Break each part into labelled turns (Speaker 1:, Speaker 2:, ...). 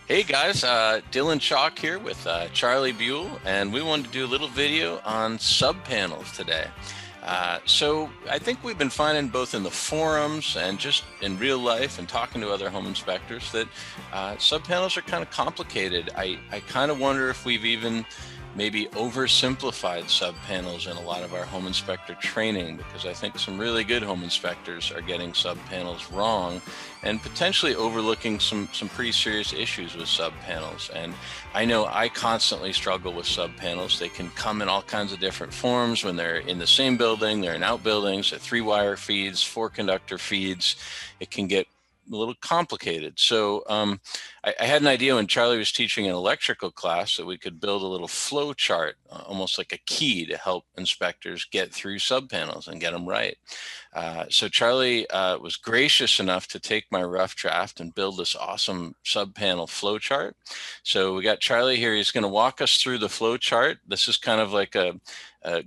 Speaker 1: Hey guys, Dylan Chalk here with Charlie Buell, and we wanted to do a little video on sub panels today. So I think we've been finding both in the forums and just in real life and talking to other home inspectors that sub panels are kind of complicated. I kind of wonder if we've even maybe oversimplified sub panels in a lot of our home inspector training, because I think some really good home inspectors are getting sub panels wrong and potentially overlooking some pretty serious issues with sub panels. And I know I constantly struggle with sub panels. They can come in all kinds of different forms when they're in the same building, they're in outbuildings, they're 3-wire feeds, 4-conductor feeds. It can get a little complicated. So I had an idea when Charlie was teaching an electrical class that we could build a little flow chart, almost like a key to help inspectors get through sub panels and get them right. So Charlie was gracious enough to take my rough draft and build this awesome sub panel flow chart. So we got Charlie here. He's going to walk us through the flow chart. This is kind of like a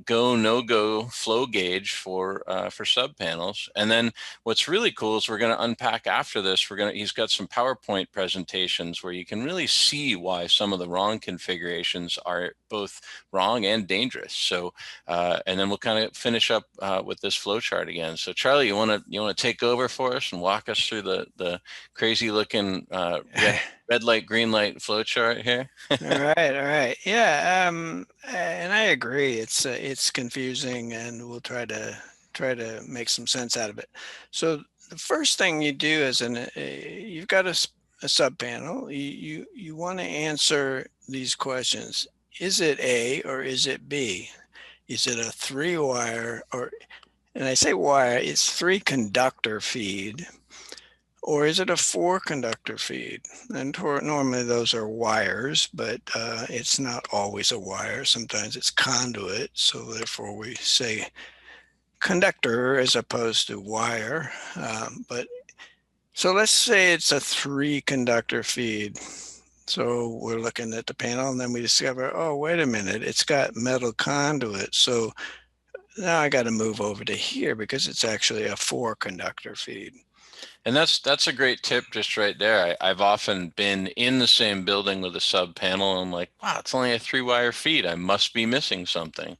Speaker 1: go no go flow gauge for sub panels. And then what's really cool is we're going to unpack after this. He's got some PowerPoint presentations where you can really see why some of the wrong configurations are both wrong and dangerous. So and then we'll kind of finish up with this flow chart again. So Charlie, you want to take over for us and walk us through the crazy looking red light, green light flow chart here?
Speaker 2: All right. Yeah, and I agree. It's confusing, and we'll try to make some sense out of it. So the first thing you do is you've got a sub panel. You want to answer these questions. Is it A or is it B? Is it a 3-wire or, and I say wire, it's 3-conductor feed, or is it a 4-conductor feed? And normally those are wires, but it's not always a wire. Sometimes it's conduit. So therefore we say conductor as opposed to wire. But so let's say it's a 3-conductor feed. So we're looking at the panel and then we discover, oh, wait a minute, it's got metal conduit. So now I got to move over to here because it's actually a 4-conductor feed.
Speaker 1: And that's a great tip just right there. I've often been in the same building with a sub panel and I'm like, wow, it's only a 3-wire feed. I must be missing something.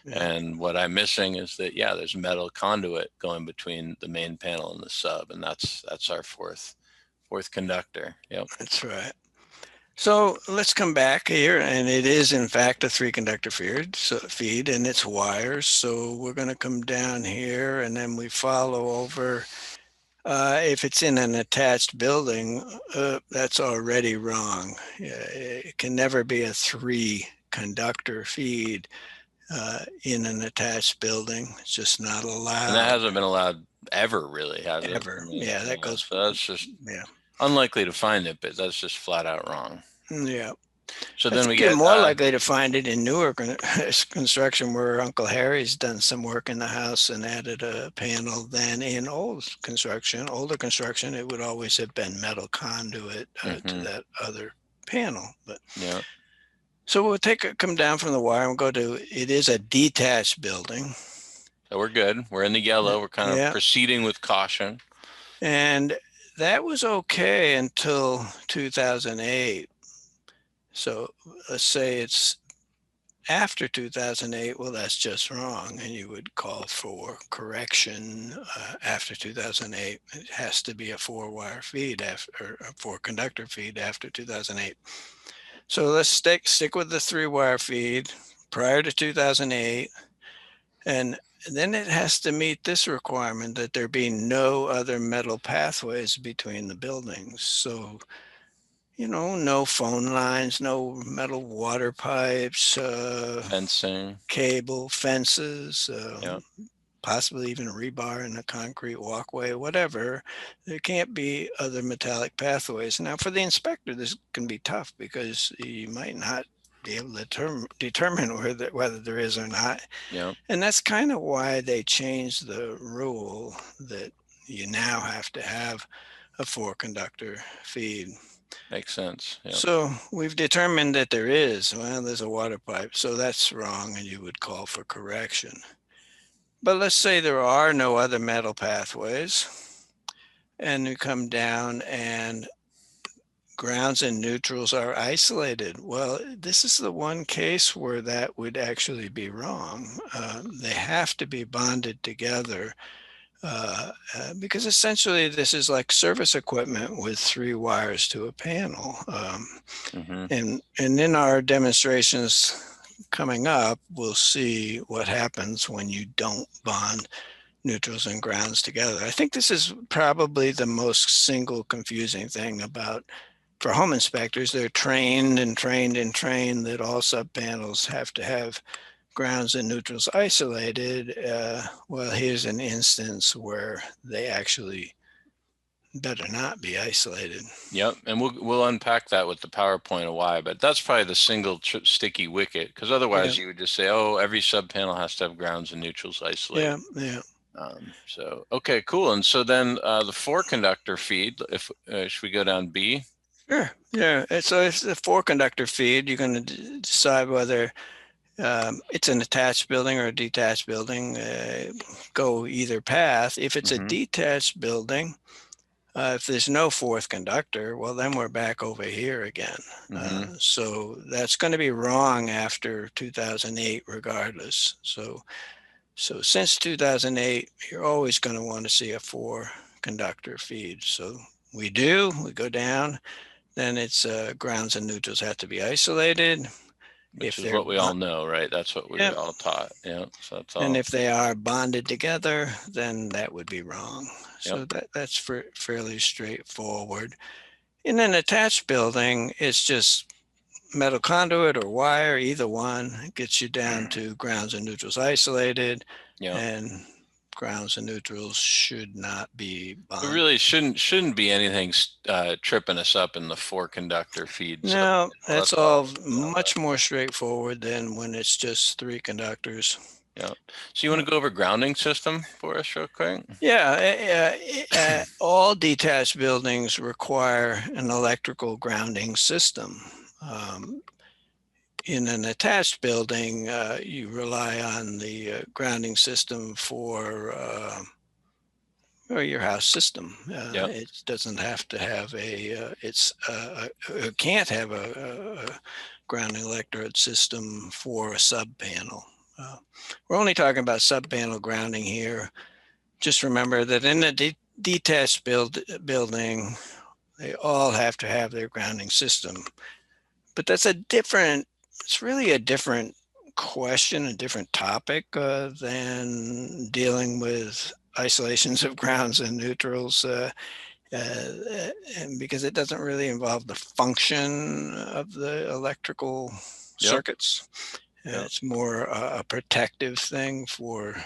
Speaker 2: Yeah,
Speaker 1: And what I'm missing is that, yeah, there's metal conduit going between the main panel and the sub, and that's our fourth conductor. Yep.
Speaker 2: that's right. So let's come back here, and it is in fact a 3-conductor feed, and it's wires. So we're going to come down here, and then we follow over. If it's in an attached building, that's already wrong. It can never be a 3-conductor feed in an attached building. It's just not
Speaker 1: And that
Speaker 2: allowed
Speaker 1: hasn't been allowed ever, really, has it? I
Speaker 2: ever.
Speaker 1: mean,
Speaker 2: Yeah, that
Speaker 1: yeah.
Speaker 2: goes.
Speaker 1: So that's just
Speaker 2: Yeah,
Speaker 1: unlikely to find it, but that's just flat out wrong.
Speaker 2: yeah.
Speaker 1: So
Speaker 2: I
Speaker 1: then we
Speaker 2: think you're
Speaker 1: get
Speaker 2: more likely to find it in newer construction where Uncle Harry's done some work in the house and added a panel than in older construction. It would always have been metal conduit to
Speaker 1: hmm
Speaker 2: that other panel. But
Speaker 1: yeah.
Speaker 2: so come down from the wire and go to, it is a detached building.
Speaker 1: So we're good. We're in the yellow. We're kind of
Speaker 2: Yeah.
Speaker 1: proceeding with caution.
Speaker 2: And that was okay until 2008. So let's say it's after 2008, well, that's just wrong. And you would call for correction after 2008. It has to be a 4-wire feed after, or a 4-conductor feed after 2008. So let's stick with the 3-wire feed prior to 2008. And then it has to meet this requirement that there be no other metal pathways between the buildings. So no phone lines, no metal water pipes,
Speaker 1: Fencing.
Speaker 2: cable, fences,
Speaker 1: Yeah.
Speaker 2: possibly even rebar in a concrete walkway, whatever. There can't be other metallic pathways. Now, for the inspector, this can be tough because you might not be able to determine whether there is or not.
Speaker 1: Yeah.
Speaker 2: And that's kind of why they changed the rule that you now have to have a 4-conductor feed.
Speaker 1: Makes sense. Yeah.
Speaker 2: So we've determined that there's a water pipe, so that's wrong and you would call for correction. But let's say there are no other metal pathways and you come down and grounds and neutrals are isolated. Well, this is the one case where that would actually be wrong. They have to be bonded together because essentially this is like service equipment with three wires to a panel.
Speaker 1: Mm-hmm.
Speaker 2: And in our demonstrations coming up, we'll see what happens when you don't bond neutrals and grounds together. I think this is probably the most single confusing thing about for home inspectors. They're trained and trained and trained that all subpanels have to have grounds and neutrals isolated. Well, here's an instance where they actually better not be isolated.
Speaker 1: Yep, and we'll unpack that with the PowerPoint of why, but that's probably the single sticky wicket, because
Speaker 2: Yeah,
Speaker 1: otherwise you would just say, oh, every subpanel has to have grounds and neutrals isolated.
Speaker 2: yeah, yeah.
Speaker 1: So okay, cool. And so then the four conductor feed, if should we go down B?
Speaker 2: Sure, yeah. So it's the four conductor feed. You're going to decide whether it's an attached building or a detached building. Go either path. If it's a
Speaker 1: Mm-hmm.
Speaker 2: detached building, if there's no fourth conductor, well, then we're back over here again.
Speaker 1: Mm-hmm.
Speaker 2: So that's going to be wrong after 2008, regardless. So since 2008, you're always going to want to see a four conductor feed. So we go down, then it's grounds and neutrals have to be isolated.
Speaker 1: Which
Speaker 2: If
Speaker 1: is
Speaker 2: they're,
Speaker 1: what we all know, right? That's what we
Speaker 2: yeah,
Speaker 1: were all taught. Yeah, so that's
Speaker 2: and
Speaker 1: all.
Speaker 2: if they are bonded together, then that would be wrong.
Speaker 1: Yep.
Speaker 2: So that's fairly straightforward. In an attached building, it's just metal conduit or wire, either one gets you down to grounds and neutrals isolated,
Speaker 1: Yep.
Speaker 2: and grounds and neutrals should not be
Speaker 1: It
Speaker 2: bonded.
Speaker 1: really shouldn't be anything tripping us up in the four conductor feed
Speaker 2: No,
Speaker 1: subpanel.
Speaker 2: that's
Speaker 1: That's all
Speaker 2: all
Speaker 1: we need to know about.
Speaker 2: much more straightforward than when it's just three conductors.
Speaker 1: Yeah. So you want to go over grounding system for us real quick?
Speaker 2: Yeah, all detached buildings require an electrical grounding system. Um, in an attached building, you rely on the grounding system for your house system.
Speaker 1: Yep.
Speaker 2: It doesn't have to have it can't have a grounding electrode system for a sub panel. We're only talking about sub panel grounding here. Just remember that in a detached building, they all have to have their grounding system. But it's really a different question, a different topic than dealing with isolations of grounds and neutrals. And because it doesn't really involve the function of the electrical
Speaker 1: Yep.
Speaker 2: circuits.
Speaker 1: Yep.
Speaker 2: It's more a protective thing for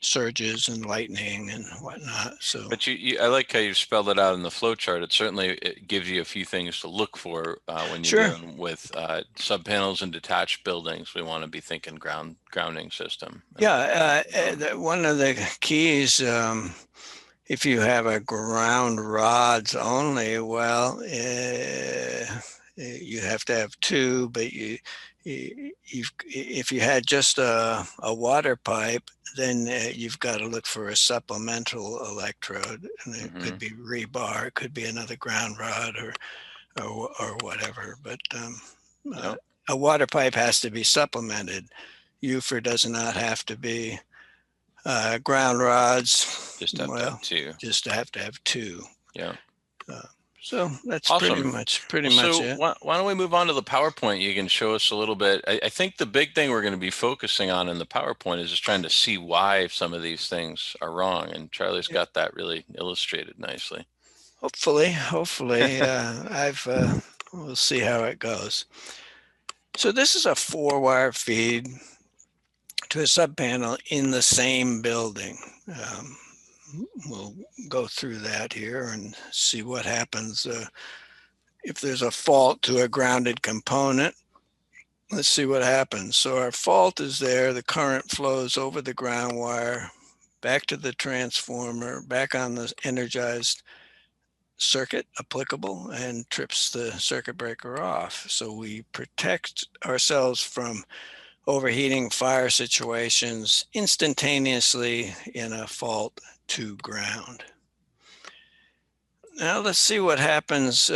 Speaker 2: surges and lightning and whatnot. So
Speaker 1: But I like how you spelled it out in the flow chart. It gives you a few things to look for when you're
Speaker 2: sure.
Speaker 1: dealing with subpanels and detached buildings. We want to be thinking grounding system.
Speaker 2: Yeah, one of the keys, if you have a ground rods only, well, you have to have two, but if you had just a water pipe, then you've got to look for a supplemental electrode, and it
Speaker 1: Mm-hmm.
Speaker 2: could be rebar, it could be another ground rod, or whatever. But uh,
Speaker 1: Yep.
Speaker 2: a water pipe has to be supplemented. UFR does not have to be ground rods.
Speaker 1: Just have to
Speaker 2: Well,
Speaker 1: have two.
Speaker 2: just have to have two.
Speaker 1: Yeah.
Speaker 2: Uh, so that's
Speaker 1: Awesome.
Speaker 2: pretty
Speaker 1: Well,
Speaker 2: much
Speaker 1: so
Speaker 2: it.
Speaker 1: why don't we move on to the PowerPoint? You can show us a little bit. I think the big thing we're going to be focusing on in the PowerPoint is just trying to see why some of these things are wrong. And Charlie's got that really illustrated nicely.
Speaker 2: Hopefully, we'll see how it goes. So this is a 4-wire feed to a subpanel in the same building. Um, we'll go through that here and see what happens if there's a fault to a grounded component. Let's see what happens. So our fault is there. The current flows over the ground wire, back to the transformer, back on the energized circuit applicable, and trips the circuit breaker off. So we protect ourselves from overheating fire situations instantaneously in a fault to ground. Now let's see what happens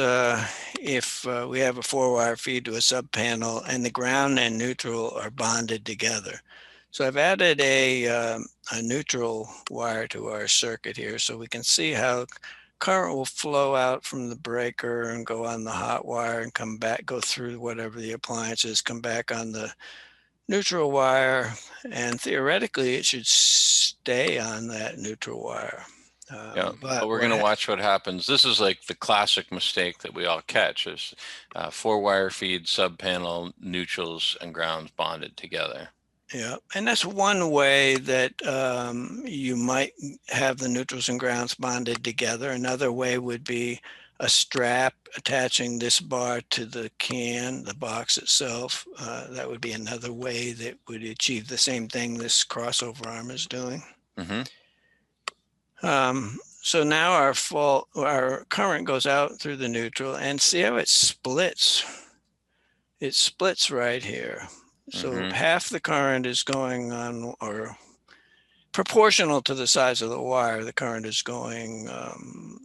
Speaker 2: if we have a 4-wire feed to a sub panel and the ground and neutral are bonded together. So I've added a neutral wire to our circuit here so we can see how current will flow out from the breaker and go on the hot wire and come back, go through whatever the appliance is, come back on the neutral wire, and theoretically it should stay on that neutral wire.
Speaker 1: Yeah, but
Speaker 2: But
Speaker 1: we're going to watch what happens. This is like the classic mistake that we all catch is 4-wire feed, sub panel, neutrals, and grounds bonded together.
Speaker 2: yeah, and that's one way that you might have the neutrals and grounds bonded together. Another way would be a strap attaching this bar to the can, the box itself. That would be another way that would achieve the same thing this crossover arm is doing.
Speaker 1: Mm-hmm.
Speaker 2: So now our current goes out through the neutral, and see how it splits. It splits right here. So
Speaker 1: Mm-hmm.
Speaker 2: half the current is going on, or proportional to the size of the wire, the current is going,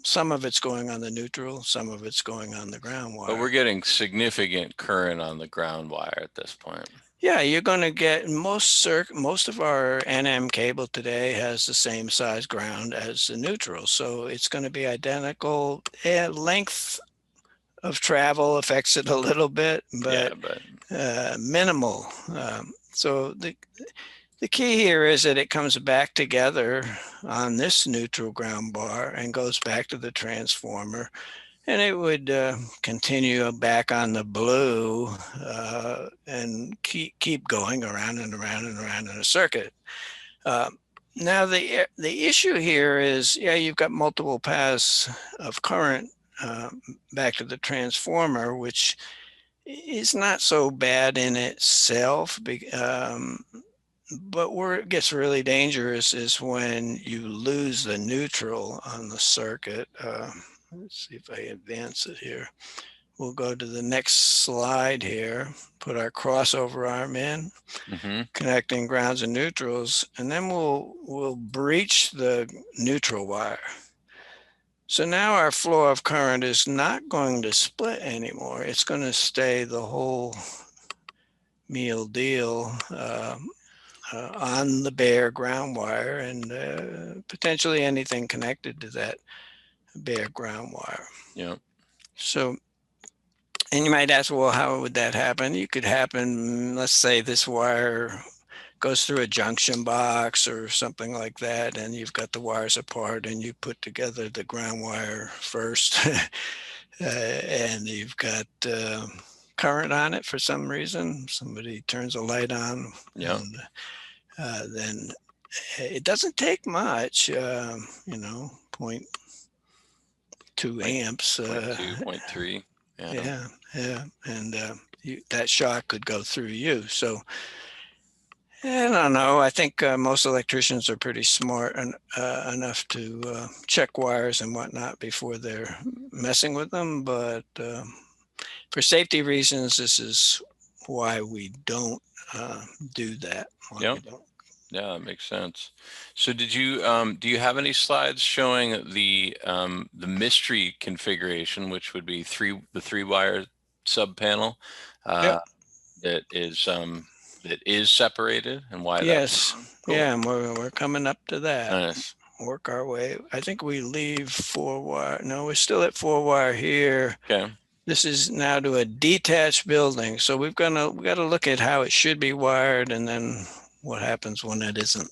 Speaker 2: some of it's going on the neutral, some of it's going on the ground
Speaker 1: But
Speaker 2: wire.
Speaker 1: we're getting significant current on the ground wire at this point.
Speaker 2: Yeah, you're going to get most of our NM cable today has the same size ground as the neutral, so it's going to be identical. Length of travel affects it a little bit,
Speaker 1: Yeah,
Speaker 2: but
Speaker 1: but
Speaker 2: minimal. So the key here is that it comes back together on this neutral ground bar and goes back to the transformer, and it would continue back on the blue and keep going around and around and around in a circuit. Now the issue here is, yeah, you've got multiple paths of current back to the transformer, which is not so bad in itself. But where it gets really dangerous is when you lose the neutral on the circuit. Let's see if I advance it here. We'll go to the next slide here, put our crossover arm in,
Speaker 1: mm-hmm.
Speaker 2: connecting grounds and neutrals, and then we'll breach the neutral wire. So now our flow of current is not going to split anymore. It's going to stay the whole meal deal on the bare ground wire, and potentially anything connected to that bare ground wire.
Speaker 1: Yeah.
Speaker 2: So, and you might ask, well, how would that happen? You could happen, let's say this wire goes through a junction box or something like that, and you've got the wires apart and you put together the ground wire first and you've got current on it for some reason. Somebody turns a light on,
Speaker 1: Yeah.
Speaker 2: and then it doesn't take much, 0.2 amps.
Speaker 1: 0.2, 0.3.
Speaker 2: Yeah, yeah, and that shock could go through you. So I don't know. I think most electricians are pretty smart enough to check wires and whatnot before they're messing with them. But for safety reasons, this is why we don't do that.
Speaker 1: Yeah. Yeah, that makes sense. So do you have any slides showing the mystery configuration, which would be the 3-wire sub panel
Speaker 2: Yep.
Speaker 1: that is separated, and why
Speaker 2: Yes.
Speaker 1: that's cool.
Speaker 2: Yeah, and we're coming up to that.
Speaker 1: Nice.
Speaker 2: Work our way. I think we leave 4-wire. No, we're still at 4-wire here.
Speaker 1: Okay.
Speaker 2: This is now to a detached building. So we got to look at how it should be wired and then what happens when it isn't.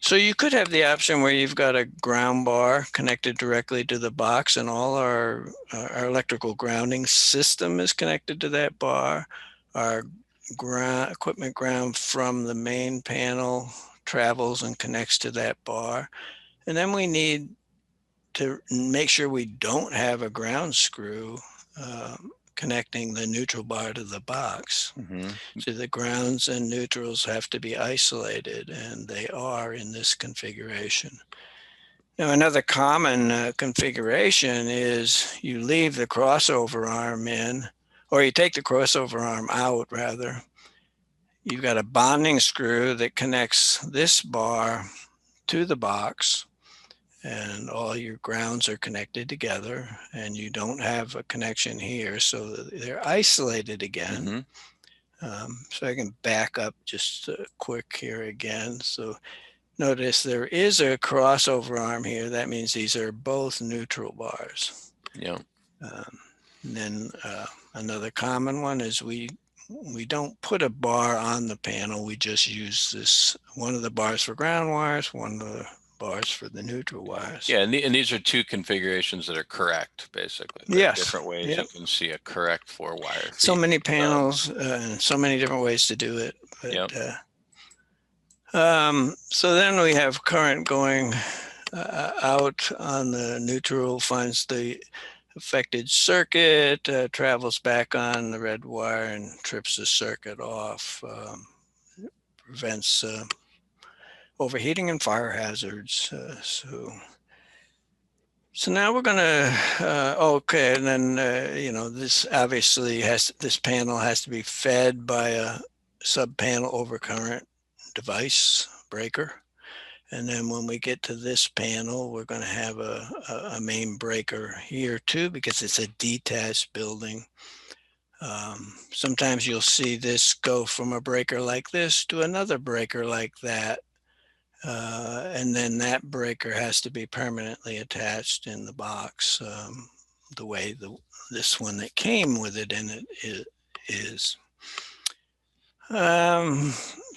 Speaker 2: So you could have the option where you've got a ground bar connected directly to the box, and all our electrical grounding system is connected to that bar. Our equipment ground from the main panel travels and connects to that bar. And then we need to make sure we don't have a ground screw connecting the neutral bar to the box.
Speaker 1: Mm-hmm.
Speaker 2: So the grounds and neutrals have to be isolated, and they are in this configuration. Now, another common configuration is you leave the crossover arm in, or you take the crossover arm out, rather. You've got a bonding screw that connects this bar to the box, and all your grounds are connected together, and you don't have a connection here, so they're isolated again.
Speaker 1: Mm-hmm.
Speaker 2: So I can back up just quick here again. So notice there is a crossover arm here. That means these are both neutral bars.
Speaker 1: Yeah.
Speaker 2: Um, and then another common one is we don't put a bar on the panel. We just use this one of the bars for ground wires, one of the bars for the neutral wires.
Speaker 1: Yeah, and these are two configurations that are correct, basically, right?
Speaker 2: Yes.
Speaker 1: Different ways you
Speaker 2: Yep.
Speaker 1: can see a correct 4-wire
Speaker 2: So
Speaker 1: feed.
Speaker 2: many
Speaker 1: So,
Speaker 2: panels and so many different ways to do it. But
Speaker 1: yep.
Speaker 2: so then we have current going out on the neutral, finds the affected circuit, travels back on the red wire and trips the circuit off, prevents overheating and fire hazards. So now we're going to, okay, and then, this obviously this panel has to be fed by a sub-panel overcurrent device breaker. And then when we get to this panel, we're going to have a main breaker here too, because it's a detached building. Sometimes you'll see this go from a breaker like this to another breaker like that. And then that breaker has to be permanently attached in the box, the way this one that came with it in it is.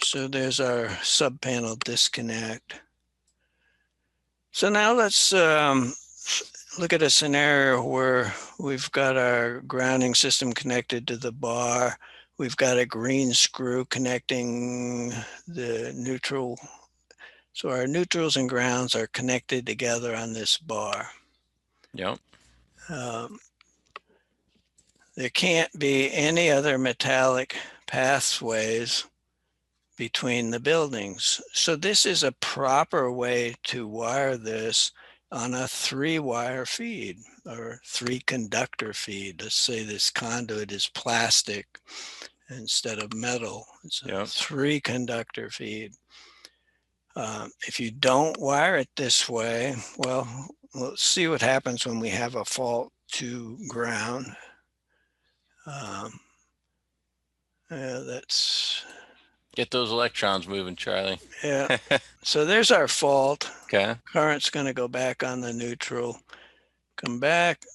Speaker 2: So there's our sub-panel disconnect. So now let's look at a scenario where we've got our grounding system connected to the bar. We've got a green screw connecting the neutral. So our neutrals and grounds are connected together on this bar.
Speaker 1: Yep.
Speaker 2: There can't be any other metallic pathways between the buildings. So this is a proper way to wire this on a 3-wire feed or 3-conductor feed. Let's say this conduit is plastic instead of metal. It's a
Speaker 1: Yep.
Speaker 2: 3-conductor feed. If you don't wire it this way, well, let's see what happens when we have a fault to ground. That's
Speaker 1: Get those electrons moving, Charlie.
Speaker 2: yeah. So there's our fault.
Speaker 1: Okay.
Speaker 2: Current's going to go back on the neutral, come back,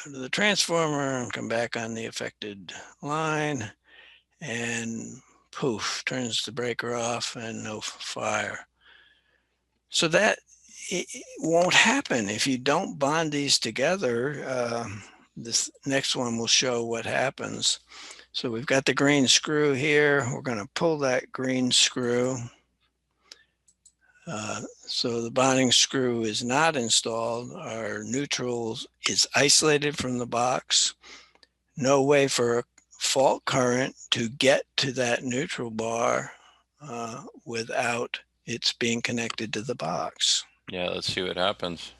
Speaker 2: go to the transformer, and come back on the affected line, and poof, turns the breaker off and no fire. So that it won't happen if you don't bond these together. This next one will show what happens. So we've got the green screw here. We're going to pull that green screw. So the bonding screw is not installed. Our neutral is isolated from the box. No way for a fault current to get to that neutral bar without it's being connected to the box.
Speaker 1: Yeah, let's see what happens.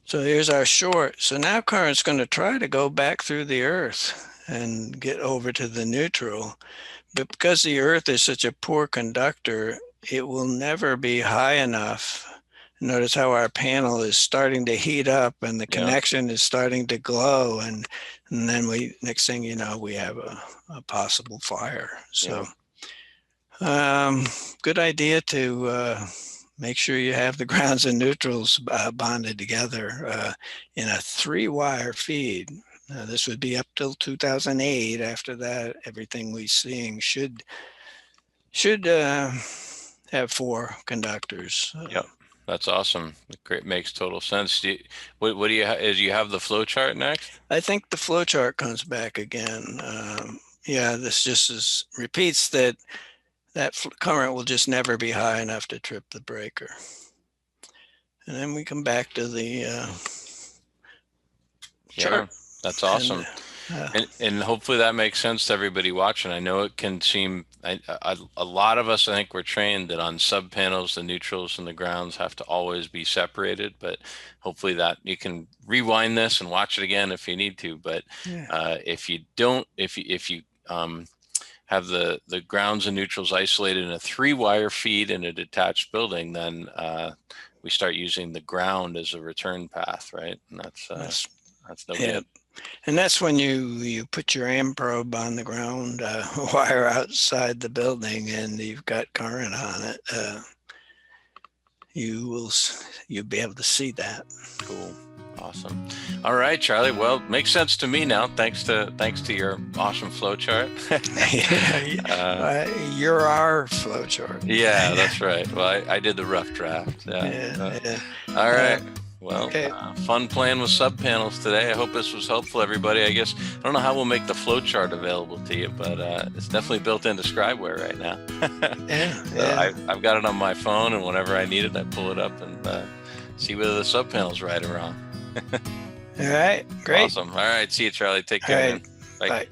Speaker 2: So here's our short. So now current's going to try to go back through the earth and get over to the neutral. But because the earth is such a poor conductor, it will never be high enough. Notice how our panel is starting to heat up and the connection is starting to glow. And then next thing you know, we have a possible fire. So good idea to make sure you have the grounds and neutrals bonded together in a 3-wire feed. This would be up till 2008. After that, everything we're seeing should have 4 conductors.
Speaker 1: Yep, that's awesome. Great, makes total sense. What do you is you have the flow chart next?
Speaker 2: I think the flow chart comes back again. This just repeats that current will just never be high enough to trip the breaker. And then we come back to the chart.
Speaker 1: That's awesome. And hopefully that makes sense to everybody watching. I know it can seem, a lot of us, I think we're trained that on sub panels, the neutrals and the grounds have to always be separated, but hopefully that you can rewind this and watch it again if you need to. But if you don't, if you have the grounds and neutrals isolated in a 3-wire feed in a detached building, then we start using the ground as a return path, right? And that's no
Speaker 2: Yeah.
Speaker 1: good.
Speaker 2: And that's when you put your amp probe on the ground wire outside the building, and you've got current on it. You'll be able to see that.
Speaker 1: Cool. Awesome. All right, Charlie. Well, makes sense to me now. Thanks to your awesome flow chart.
Speaker 2: You're our flow chart.
Speaker 1: Yeah, that's right. Well, I did the rough draft. Yeah. All right. Well,
Speaker 2: okay.
Speaker 1: Fun playing with subpanels today. I hope this was helpful, everybody. I guess I don't know how we'll make the flow chart available to you, but it's definitely built into Scribeware right now. I've got it on my phone, and whenever I need it, I pull it up and see whether the subpanel's right or wrong.
Speaker 2: All right. Great.
Speaker 1: Awesome. All right. See you, Charlie. Take care.
Speaker 2: Right.
Speaker 1: Man. Bye.
Speaker 2: Bye.